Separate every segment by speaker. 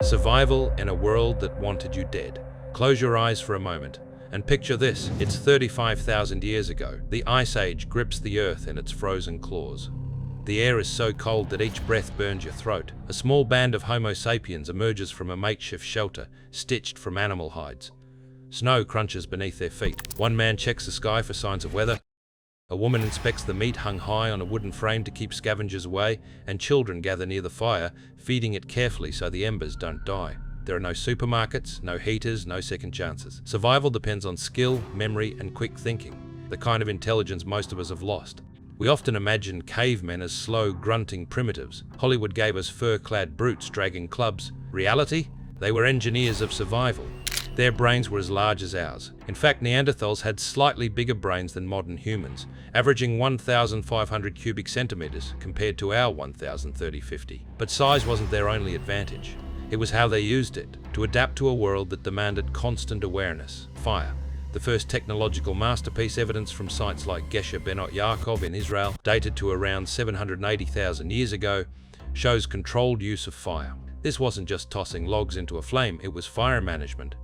Speaker 1: Survival in a world that wanted you dead. Close your eyes for a moment and picture this. It's 35,000 years ago. The Ice Age grips the earth in its frozen claws. The air is so cold that each breath burns your throat. A small band of Homo sapiens emerges from a makeshift shelter, stitched from animal hides. Snow crunches beneath their feet. One man checks the sky for signs of weather. A woman inspects the meat hung high on a wooden frame to keep scavengers away, and children gather near the fire, feeding it carefully so the embers don't die. There are no supermarkets, no heaters, no second chances. Survival depends on skill, memory, and quick thinking, the kind of intelligence most of us have lost. We often imagine cavemen as slow, grunting primitives. Hollywood gave us fur-clad brutes dragging clubs. Reality? They were engineers of survival. Their brains were as large as ours. In fact, Neanderthals had slightly bigger brains than modern humans, averaging 1,500 cubic centimeters compared to our 1,030-50. But size wasn't their only advantage. It was how they used it, to adapt to a world that demanded constant awareness. Fire. The first technological masterpiece, evidence from sites like Gesher Benot Yaakov in Israel, dated to around 780,000 years ago, shows controlled use of fire. This wasn't just tossing logs into a flame, it was fire management.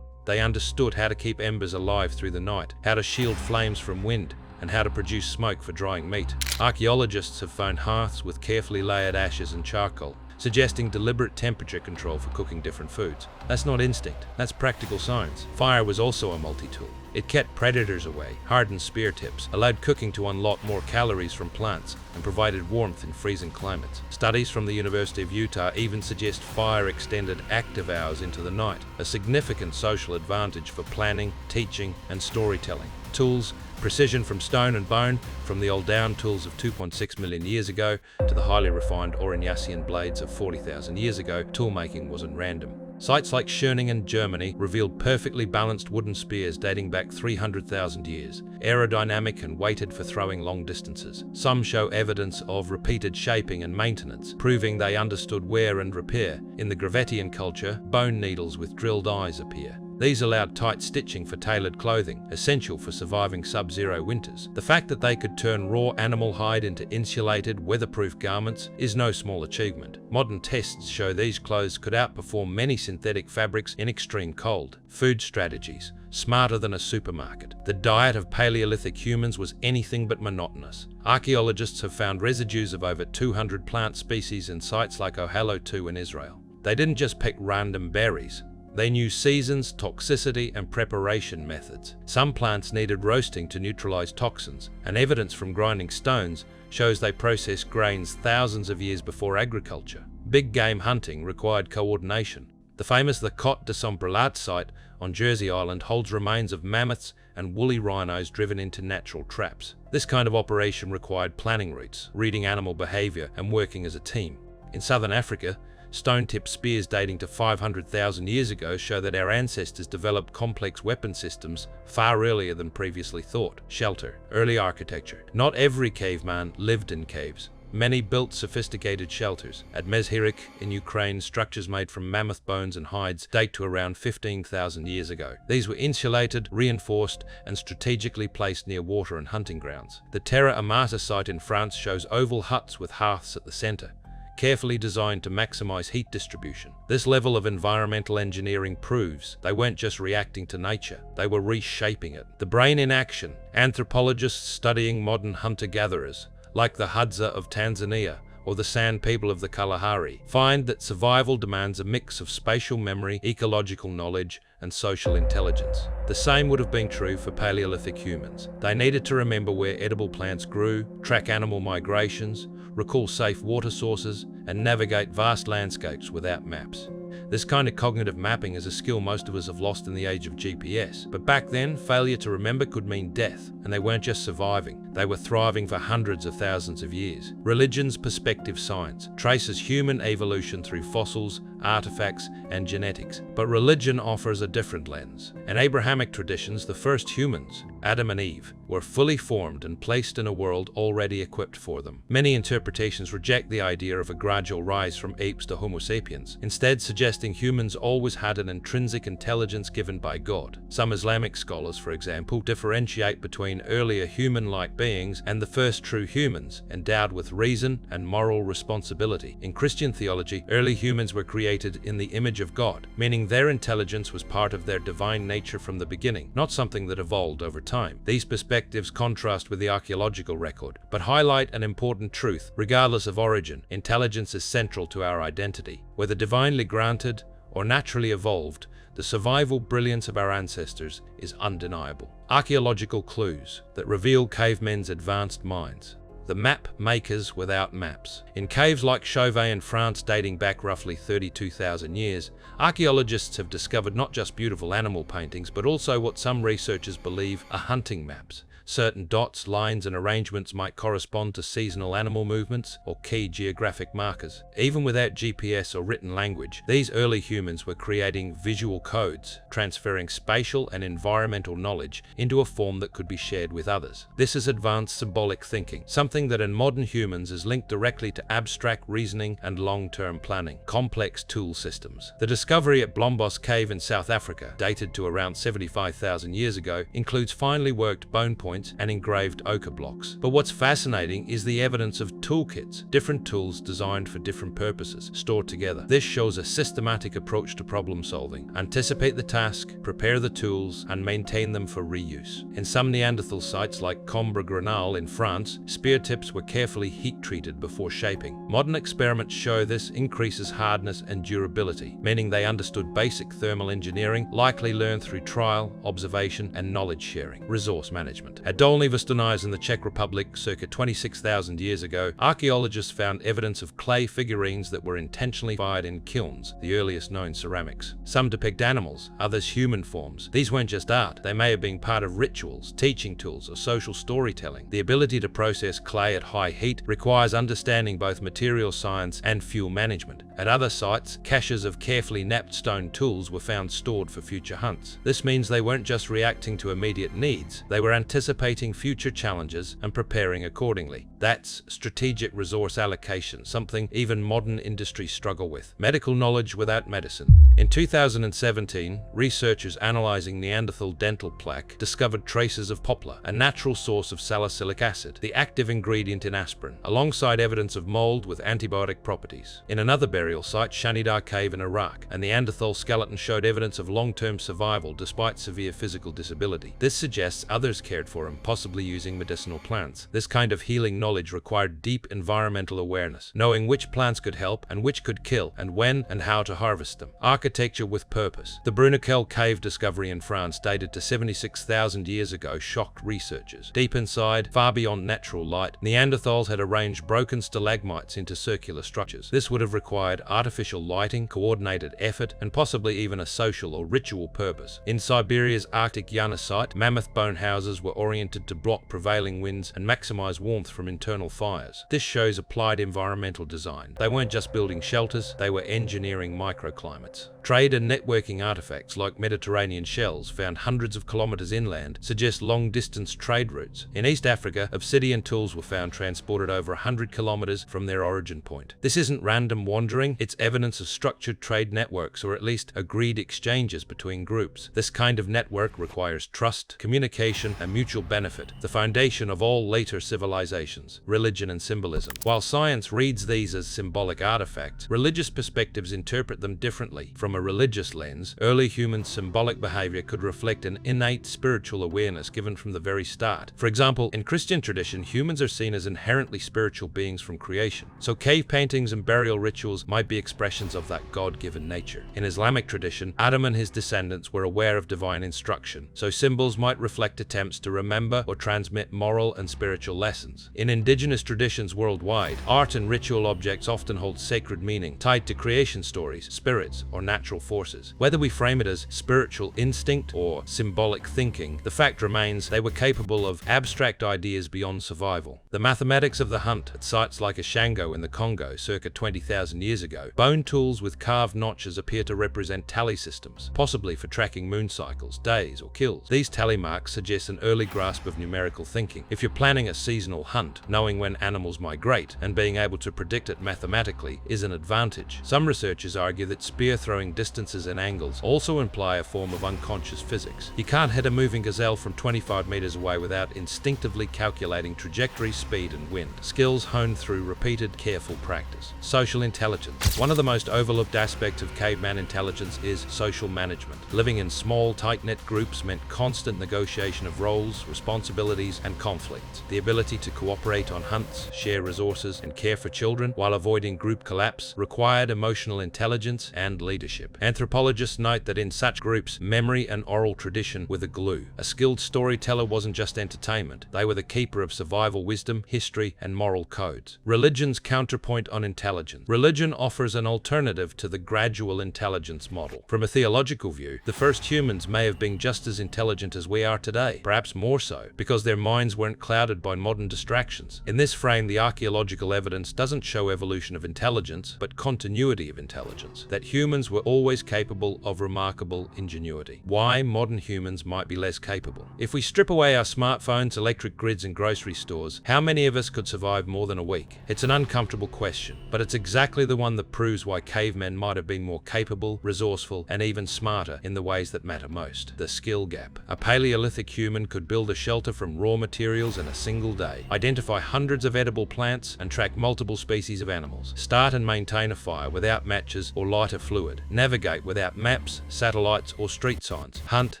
Speaker 1: They understood how to keep embers alive through the night, how to shield flames from wind, and how to produce smoke for drying meat. Archaeologists have found hearths with carefully layered ashes and charcoal, suggesting deliberate temperature control for cooking different foods. That's not instinct, that's practical science. Fire was also a multi-tool. It kept predators away, hardened spear tips, allowed cooking to unlock more calories from plants, and provided warmth in freezing climates. Studies from the University of Utah even suggest fire extended active hours into the night, a significant social advantage for planning, teaching, and storytelling. Tools, precision from stone and bone, from the old down tools of 2.6 million years ago to the highly refined Aurignacian blades of 40,000 years ago, toolmaking wasn't random. Sites like Schöningen, Germany, revealed perfectly balanced wooden spears dating back 300,000 years, aerodynamic and weighted for throwing long distances. Some show evidence of repeated shaping and maintenance, proving they understood wear and repair. In the Gravettian culture, bone needles with drilled eyes appear. These allowed tight stitching for tailored clothing, essential for surviving sub-zero winters. The fact that they could turn raw animal hide into insulated, weatherproof garments is no small achievement. Modern tests show these clothes could outperform many synthetic fabrics in extreme cold. Food strategies, smarter than a supermarket. The diet of Paleolithic humans was anything but monotonous. Archaeologists have found residues of over 200 plant species in sites like Ohalo 2 in Israel. They didn't just pick random berries. They knew seasons, toxicity, and preparation methods. Some plants needed roasting to neutralize toxins, and evidence from grinding stones shows they processed grains thousands of years before agriculture. Big game hunting required coordination. The famous the Côte de Sombrellat site on Jersey Island holds remains of mammoths and woolly rhinos driven into natural traps. This kind of operation required planning routes, reading animal behavior, and working as a team. In southern Africa, stone-tipped spears dating to 500,000 years ago show that our ancestors developed complex weapon systems far earlier than previously thought. Shelter. Early architecture. Not every caveman lived in caves. Many built sophisticated shelters. At Mezhirik in Ukraine, structures made from mammoth bones and hides date to around 15,000 years ago. These were insulated, reinforced, and strategically placed near water and hunting grounds. The Terra Amata site in France shows oval huts with hearths at the center, carefully designed to maximize heat distribution. This level of environmental engineering proves they weren't just reacting to nature, they were reshaping it. The brain in action. Anthropologists studying modern hunter-gatherers, like the Hadza of Tanzania or the San people of the Kalahari, find that survival demands a mix of spatial memory, ecological knowledge, and social intelligence. The same would have been true for Paleolithic humans. They needed to remember where edible plants grew, track animal migrations, recall safe water sources, and navigate vast landscapes without maps. This kind of cognitive mapping is a skill most of us have lost in the age of GPS. But back then, failure to remember could mean death, and they weren't just surviving, they were thriving for hundreds of thousands of years. Religion's perspective science traces human evolution through fossils, artifacts, and genetics, but religion offers a different lens. In Abrahamic traditions, the first humans Adam and Eve were fully formed and placed in a world already equipped for them. Many interpretations reject the idea of a gradual rise from apes to Homo sapiens, instead suggesting humans always had an intrinsic intelligence given by God. Some Islamic scholars, for example, differentiate between earlier human-like beings and the first true humans, endowed with reason and moral responsibility. In Christian theology, early humans were created in the image of God, meaning their intelligence was part of their divine nature from the beginning, not something that evolved over time. These perspectives contrast with the archaeological record, but highlight an important truth. Regardless of origin, intelligence is central to our identity. Whether divinely granted or naturally evolved, the survival brilliance of our ancestors is undeniable. Archaeological clues that reveal cavemen's advanced minds. The map makers without maps. In caves like Chauvet in France dating back roughly 32,000 years, archaeologists have discovered not just beautiful animal paintings, but also what some researchers believe are hunting maps. Certain dots, lines, and arrangements might correspond to seasonal animal movements or key geographic markers. Even without GPS or written language, these early humans were creating visual codes, transferring spatial and environmental knowledge into a form that could be shared with others. This is advanced symbolic thinking, something that in modern humans is linked directly to abstract reasoning and long-term planning. Complex tool systems. The discovery at Blombos Cave in South Africa, dated to around 75,000 years ago, includes finely worked bone points and engraved ochre blocks. But what's fascinating is the evidence of toolkits, different tools designed for different purposes, stored together. This shows a systematic approach to problem solving. Anticipate the task, prepare the tools, and maintain them for reuse. In some Neanderthal sites like Combres-Grenal in France, spear tips were carefully heat-treated before shaping. Modern experiments show this increases hardness and durability, meaning they understood basic thermal engineering, likely learned through trial, observation, and knowledge sharing. Resource management. At Dolní Vršťany in the Czech Republic circa 26,000 years ago, archaeologists found evidence of clay figurines that were intentionally fired in kilns, the earliest known ceramics. Some depict animals, others human forms. These weren't just art, they may have been part of rituals, teaching tools, or social storytelling. The ability to process clay at high heat requires understanding both material science and fuel management. At other sites, caches of carefully knapped stone tools were found stored for future hunts. This means they weren't just reacting to immediate needs, they were anticipating future challenges and preparing accordingly. That's strategic resource allocation, something even modern industries struggle with. Medical knowledge without medicine. In 2017, researchers analyzing Neanderthal dental plaque discovered traces of poplar, a natural source of salicylic acid, the active ingredient in aspirin, alongside evidence of mold with antibiotic properties. In another burial site, Shanidar Cave in Iraq, a Neanderthal skeleton showed evidence of long-term survival despite severe physical disability. This suggests others cared for him, possibly using medicinal plants. This kind of healing knowledge required deep environmental awareness, knowing which plants could help and which could kill, and when and how to harvest them. Architecture with purpose. The Brunekel cave discovery in France, dated to 76,000 years ago, shocked researchers. Deep inside, far beyond natural light, Neanderthals had arranged broken stalagmites into circular structures. This would have required artificial lighting, coordinated effort, and possibly even a social or ritual purpose. In Siberia's Arctic Yana site, mammoth bone houses were oriented to block prevailing winds and maximize warmth from internal fires. This shows applied environmental design. They weren't just building shelters, they were engineering microclimates. Trade and networking artifacts like Mediterranean shells found hundreds of kilometers inland suggest long-distance trade routes. In East Africa, obsidian tools were found transported over 100 kilometers from their origin point. This isn't random wandering, it's evidence of structured trade networks, or at least agreed exchanges between groups. This kind of network requires trust, communication, and mutual benefit, the foundation of all later civilizations. Religion and symbolism. While science reads these as symbolic artifacts, religious perspectives interpret them differently. From a religious lens, early human symbolic behavior could reflect an innate spiritual awareness given from the very start. For example, in Christian tradition, humans are seen as inherently spiritual beings from creation, so cave paintings and burial rituals might be expressions of that God-given nature. In Islamic tradition, Adam and his descendants were aware of divine instruction, so symbols might reflect attempts to remember or transmit moral and spiritual lessons. In indigenous traditions worldwide, art and ritual objects often hold sacred meaning, tied to creation stories, spirits, or natural forces. Whether we frame it as spiritual instinct or symbolic thinking, the fact remains they were capable of abstract ideas beyond survival. The mathematics of the hunt at sites like Ashango in the Congo circa 20,000 years ago, bone tools with carved notches appear to represent tally systems, possibly for tracking moon cycles, days, or kills. These tally marks suggest an early grasp of numerical thinking. If you're planning a seasonal hunt, knowing when animals migrate and being able to predict it mathematically is an advantage. Some researchers argue that spear throwing distances and angles also imply a form of unconscious physics. You can't hit a moving gazelle from 25 meters away without instinctively calculating trajectory, speed, and wind. Skills honed through repeated, careful practice. Social intelligence. One of the most overlooked aspects of caveman intelligence is social management. Living in small, tight-knit groups meant constant negotiation of roles, responsibilities, and conflicts. The ability to cooperate on hunts, share resources, and care for children while avoiding group collapse required emotional intelligence and leadership. Anthropologists note that in such groups, memory and oral tradition were the glue. A skilled storyteller wasn't just entertainment, they were the keeper of survival wisdom, history, and moral codes. Religion's counterpoint on intelligence. Religion offers an alternative to the gradual intelligence model. From a theological view, the first humans may have been just as intelligent as we are today, perhaps more so, because their minds weren't clouded by modern distractions. In this frame, the archaeological evidence doesn't show evolution of intelligence, but continuity of intelligence. That humans were always capable of remarkable ingenuity. Why modern humans might be less capable? If we strip away our smartphones, electric grids, and grocery stores, how many of us could survive more than a week? It's an uncomfortable question, but it's exactly the one that proves why cavemen might have been more capable, resourceful, and even smarter in the ways that matter most. The skill gap. A Paleolithic human could build a shelter from raw materials in a single day, identify hundreds of edible plants, and track multiple species of animals, start and maintain a fire without matches or lighter fluid, navigate without maps, satellites, or street signs, hunt,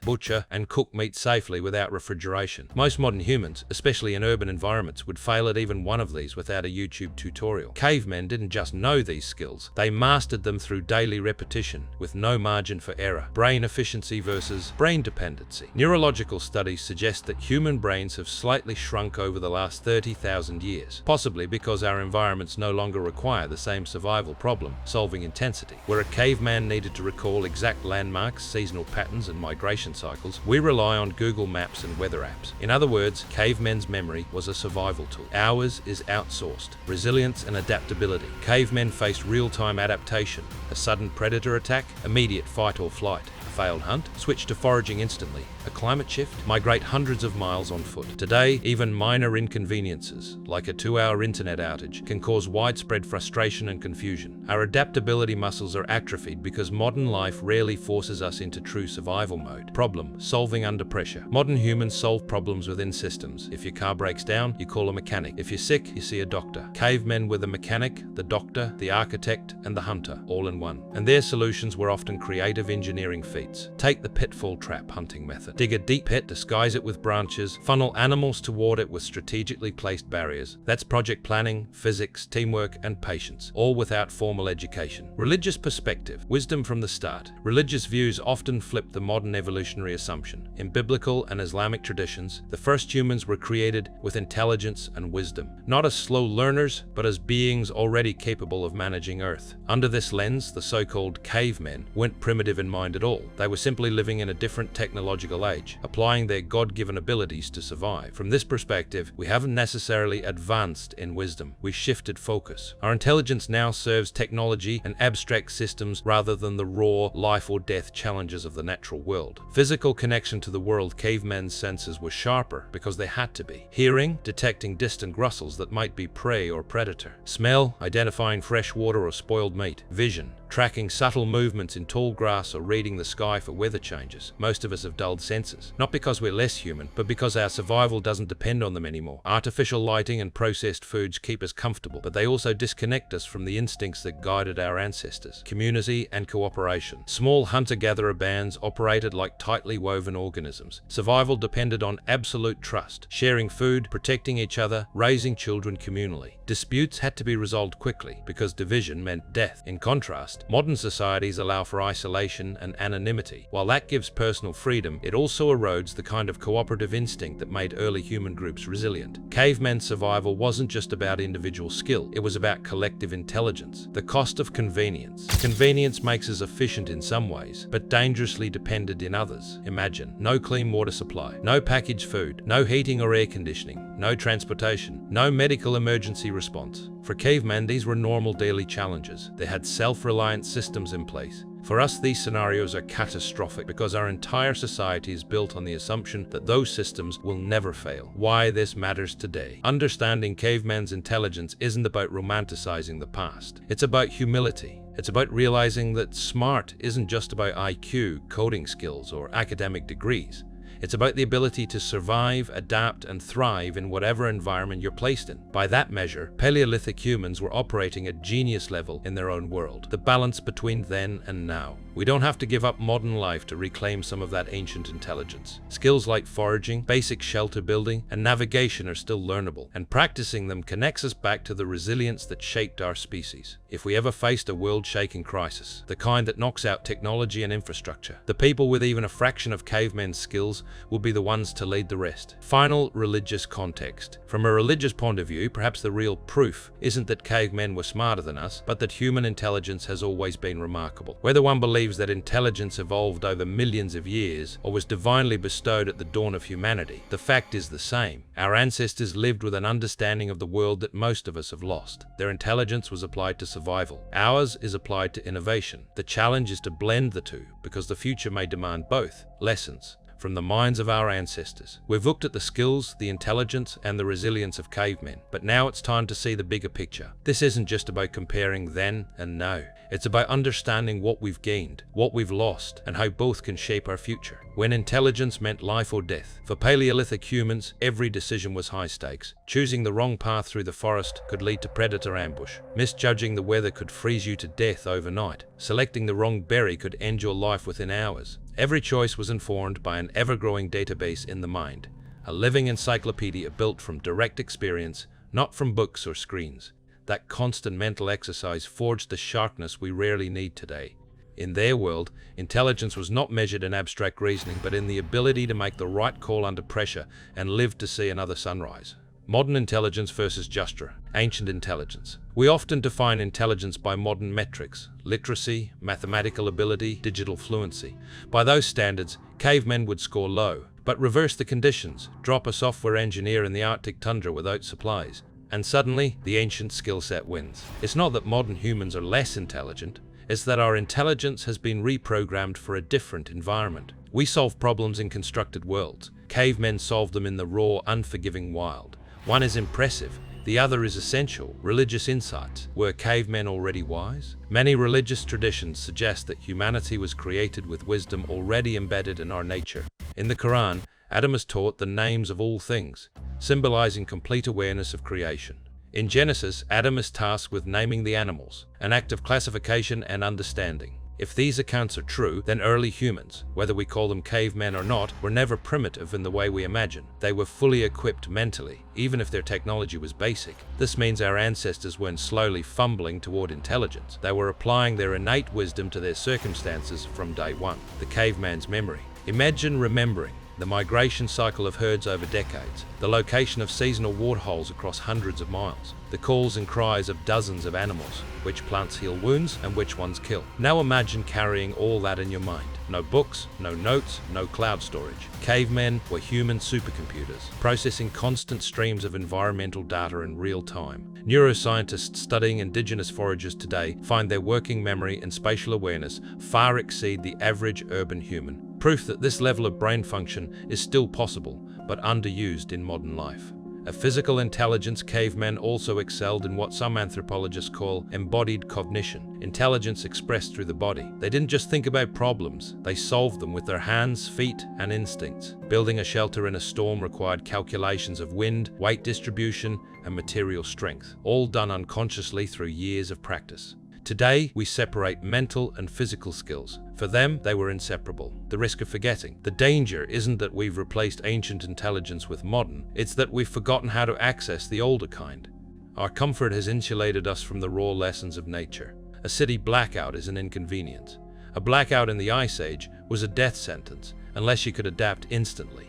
Speaker 1: butcher, and cook meat safely without refrigeration. Most modern humans, especially in urban environments, would fail at even one of these without a YouTube tutorial. Cavemen didn't just know these skills, they mastered them through daily repetition, with no margin for error. Brain efficiency versus brain dependency. Neurological studies suggest that human brains have slightly shrunk over the last 30,000 years, possibly because our environments no longer require the same survival problem-solving intensity. Where a caveman needed to recall exact landmarks, seasonal patterns, and migration cycles, we rely on Google Maps and weather apps. In other words, cavemen's memory was a survival tool. Ours is outsourced. Resilience and adaptability. Cavemen faced real-time adaptation. A sudden predator attack, immediate fight or flight. A failed hunt, switch to foraging instantly. A climate shift, migrate hundreds of miles on foot. Today, even minor inconveniences, like a 2-hour internet outage, can cause widespread frustration and confusion. Our adaptability muscles are atrophied because modern life rarely forces us into true survival mode. Problem: solving under pressure. Modern humans solve problems within systems. If your car breaks down, you call a mechanic. If you're sick, you see a doctor. Cavemen were the mechanic, the doctor, the architect, and the hunter, all in one. And their solutions were often creative engineering feats. Take the pitfall trap hunting method. Dig a deep pit, disguise it with branches, funnel animals toward it with strategically placed barriers. That's project planning, physics, teamwork, and patience, all without formal education. Religious perspective. Wisdom from the start. Religious views often flip the modern evolutionary assumption. In biblical and Islamic traditions, the first humans were created with intelligence and wisdom, not as slow learners, but as beings already capable of managing Earth. Under this lens, the so-called cavemen weren't primitive in mind at all. They were simply living in a different technological age, applying their God-given abilities to survive. From this perspective, we haven't necessarily advanced in wisdom. We shifted focus. Our intelligence now serves technology and abstract systems rather than the raw, life or death challenges of the natural world. Physical connection to the world. Cavemen's senses were sharper because they had to be. Hearing, detecting distant rustles that might be prey or predator. Smell, identifying fresh water or spoiled meat. Vision, tracking subtle movements in tall grass or reading the sky for weather changes. Most of us have dulled senses, not because we're less human, but because our survival doesn't depend on them anymore. Artificial lighting and processed foods keep us comfortable, but they also disconnect us from the instincts that guided our ancestors. Community and cooperation. Small hunter-gatherer bands operated like tightly woven organisms. Survival depended on absolute trust, sharing food, protecting each other, raising children communally. Disputes had to be resolved quickly because division meant death. In contrast, exist. Modern societies allow for isolation and anonymity. While that gives personal freedom, it also erodes the kind of cooperative instinct that made early human groups resilient. Cavemen's survival wasn't just about individual skill, it was about collective intelligence. The cost of convenience. Convenience makes us efficient in some ways, but dangerously dependent in others. Imagine, no clean water supply, no packaged food, no heating or air conditioning, no transportation, no medical emergency response. For cavemen, these were normal daily challenges. They had self-reliant systems in place. For us, these scenarios are catastrophic because our entire society is built on the assumption that those systems will never fail. Why this matters today. Understanding cavemen's intelligence isn't about romanticizing the past. It's about humility. It's about realizing that smart isn't just about IQ, coding skills, or academic degrees. It's about the ability to survive, adapt, and thrive in whatever environment you're placed in. By that measure, Paleolithic humans were operating at genius level in their own world. The balance between then and now. We don't have to give up modern life to reclaim some of that ancient intelligence. Skills like foraging, basic shelter building, and navigation are still learnable, and practicing them connects us back to the resilience that shaped our species. If we ever faced a world-shaking crisis, the kind that knocks out technology and infrastructure, the people with even a fraction of cavemen's skills will be the ones to lead the rest. Final, religious context. From a religious point of view, perhaps the real proof isn't that cavemen were smarter than us, but that human intelligence has always been remarkable. Whether one believes that intelligence evolved over millions of years or was divinely bestowed at the dawn of humanity, the fact is the same. Our ancestors lived with an understanding of the world that most of us have lost. Their intelligence was applied to survival. Ours is applied to innovation. The challenge is to blend the two, because the future may demand both. Lessons from the minds of our ancestors. We've looked at the skills, the intelligence, and the resilience of cavemen, but now it's time to see the bigger picture. This isn't just about comparing then and now. It's about understanding what we've gained, what we've lost, and how both can shape our future. When intelligence meant life or death. For Paleolithic humans, every decision was high stakes. Choosing the wrong path through the forest could lead to predator ambush. Misjudging the weather could freeze you to death overnight. Selecting the wrong berry could end your life within hours. Every choice was informed by an ever-growing database in the mind, a living encyclopedia built from direct experience, not from books or screens. That constant mental exercise forged the sharpness we rarely need today. In their world, intelligence was not measured in abstract reasoning, but in the ability to make the right call under pressure and live to see another sunrise. Modern intelligence versus Justra, ancient intelligence. We often define intelligence by modern metrics: literacy, mathematical ability, digital fluency. By those standards, cavemen would score low. But reverse the conditions, drop a software engineer in the Arctic tundra without supplies, and suddenly the ancient skill set wins. It's not that modern humans are less intelligent, it's that our intelligence has been reprogrammed for a different environment. We solve problems in constructed worlds. Cavemen solved them in the raw, unforgiving wild. One is impressive, the other is essential. Religious insights. Were cavemen already wise? Many religious traditions suggest that humanity was created with wisdom already embedded in our nature. In the Quran, Adam is taught the names of all things, symbolizing complete awareness of creation. In Genesis, Adam is tasked with naming the animals, an act of classification and understanding. If these accounts are true, then early humans, whether we call them cavemen or not, were never primitive in the way we imagine. They were fully equipped mentally, even if their technology was basic. This means our ancestors weren't slowly fumbling toward intelligence. They were applying their innate wisdom to their circumstances from day one. The caveman's memory. Imagine remembering the migration cycle of herds over decades, the location of seasonal waterholes across hundreds of miles, the calls and cries of dozens of animals, which plants heal wounds and which ones kill. Now imagine carrying all that in your mind. No books, no notes, no cloud storage. Cavemen were human supercomputers, processing constant streams of environmental data in real time. Neuroscientists studying indigenous foragers today find their working memory and spatial awareness far exceed the average urban human. Proof that this level of brain function is still possible, but underused in modern life. A physical intelligence, cavemen also excelled in what some anthropologists call embodied cognition, intelligence expressed through the body. They didn't just think about problems, they solved them with their hands, feet, and instincts. Building a shelter in a storm required calculations of wind, weight distribution, and material strength, all done unconsciously through years of practice. Today, we separate mental and physical skills. For them, they were inseparable. The risk of forgetting. The danger isn't that we've replaced ancient intelligence with modern, it's that we've forgotten how to access the older kind. Our comfort has insulated us from the raw lessons of nature. A city blackout is an inconvenience. A blackout in the Ice Age was a death sentence, unless you could adapt instantly.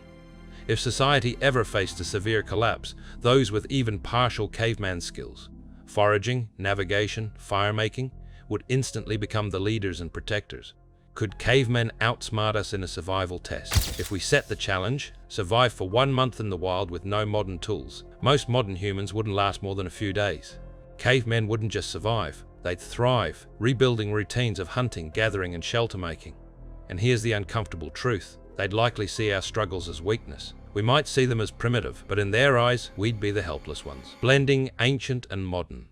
Speaker 1: If society ever faced a severe collapse, those with even partial caveman skills, foraging, navigation, fire-making, would instantly become the leaders and protectors. Could cavemen outsmart us in a survival test? If we set the challenge, survive for 1 month in the wild with no modern tools, most modern humans wouldn't last more than a few days. Cavemen wouldn't just survive, they'd thrive, rebuilding routines of hunting, gathering, and shelter making. And here's the uncomfortable truth. They'd likely see our struggles as weakness. We might see them as primitive, but in their eyes, we'd be the helpless ones. Blending ancient and modern.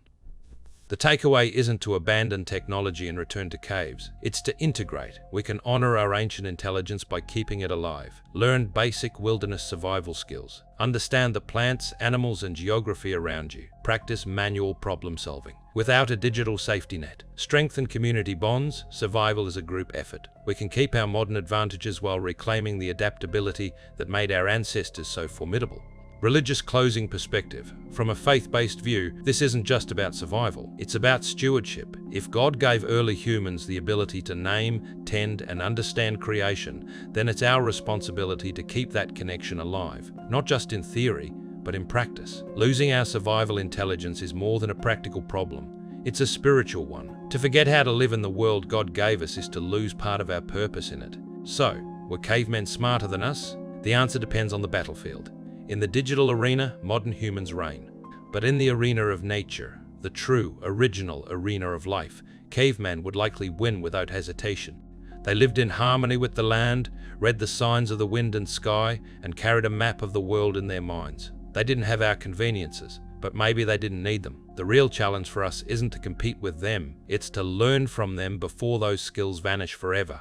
Speaker 1: The takeaway isn't to abandon technology and return to caves. It's to integrate. We can honor our ancient intelligence by keeping it alive. Learn basic wilderness survival skills. Understand the plants, animals, and geography around you. Practice manual problem solving. Without a digital safety net. Strengthen community bonds. Survival is a group effort. We can keep our modern advantages while reclaiming the adaptability that made our ancestors so formidable. Religious closing perspective. From a faith-based view, this isn't just about survival, it's about stewardship. If God gave early humans the ability to name, tend, and understand creation, then it's our responsibility to keep that connection alive, not just in theory, but in practice. Losing our survival intelligence is more than a practical problem, it's a spiritual one. To forget how to live in the world God gave us is to lose part of our purpose in it. So, were cavemen smarter than us? The answer depends on the battlefield. In the digital arena, modern humans reign. But in the arena of nature, the true, original arena of life, cavemen would likely win without hesitation. They lived in harmony with the land, read the signs of the wind and sky, and carried a map of the world in their minds. They didn't have our conveniences, but maybe they didn't need them. The real challenge for us isn't to compete with them, it's to learn from them before those skills vanish forever.